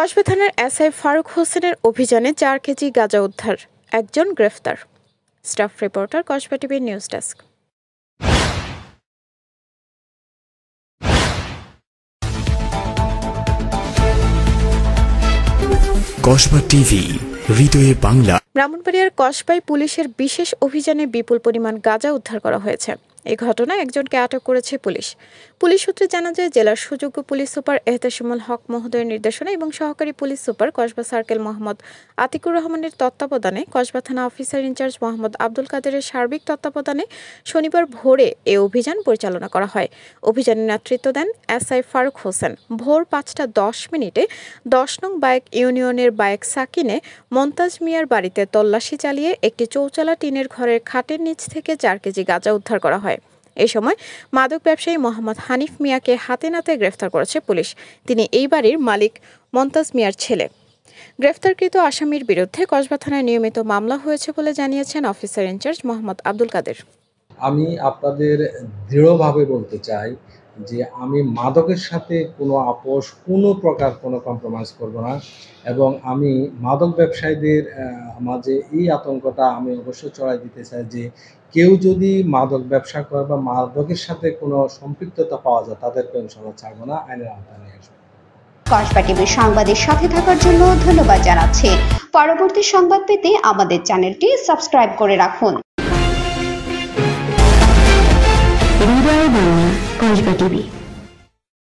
কসবা থানার এসআই ফারুক হোসেনের অভিযানে 4 কেজি গাঁজা উদ্ধার, একজন গ্রেফতার। Staff reporter, Kasba TV news desk. Kasba TV, হৃদয়ে বাংলা। ব্রাহ্মণবাড়িয়ার কসবায় পুলিশের বিশেষ অভিযানে বিপুল পরিমাণ গাঁজা উদ্ধার করা হয়েছে। এই ঘটনায় একজনকে আটক করেছে পুলিশ। পুলিশ সূত্রে জানা যায়, জেলার সুযোগ্য পুলিশ সুপার এহতেশামুল হক মহোদয়ের নির্দেশনা এবং সহকারী police super Kasba circle Mohammad Atikur রহমানের তত্ত্বাবধানে, কসবা থানা অফিসার ইনচার্জ মোহাম্মদ আব্দুল কাদেরের সার্বিক তত্ত্বাবধানে শনিবার ভোরে এ অভিযান পরিচালনা করা হয়। অভিযানে নেতৃত্ব দেন এসআই ফারুক হোসেন। ভোর 5টা 10 মিনিটে 10 নং বায়েক ইউনিয়নের বায়েক সাকিনে মন্তাজ মিয়ার বাড়িতে তল্লাশি চালিয়ে একটি চৌচালা টিনের ঘরের খাটের নিচ থেকে 4 কেজি গাঁজা উদ্ধার করা হয়। এ সময় মাদক ব্যবসায়ী মোহাম্মদ হানিফ মিয়াকে হাতে নাতে গ্রেফতার করেছে পুলিশ। তিনি এই বাড়ির মালিক মন্তাজ মিয়ার ছেলে। গ্রেফতারকৃত আসামির বিরুদ্ধে কসবা থানায় নিয়মিত মামলা হয়েছে বলে জানিয়েছেন অফিসার ইনচার্জ মোহাম্মদ আব্দুল কাদের। আমি আপনাদের দৃঢ়ভাবে বলতে চাই যে আমি মাদকের সাথে কোনো আপোষ, কোনো প্রকার কোনো কম্প্রোমাইজ করব না, এবং আমি মাদক ব্যবসায়ীদের মাঝে এই আতঙ্কটা আমি অবশ্যই ছড়াই দিতে চাই যে কেউ যদি মাদক ব্যবসা করে বা মাদকের সাথে কোনো সম্পৃক্ততা পাওয়া যায়, তাদেরকে ইনশাআল্লাহ ছাড়বো না, আইনের আওতায় নিয়ে আসবো। কসবা টিভির সংবাদের সাথে থাকার জন্য ধন্যবাদ জানাচ্ছি। পরবর্তী সংবাদ পেতে আমাদের চ্যানেলটি সাবস্ক্রাইব করে রাখুন। হৃদয়ে বাংলা, কসবা টিভি।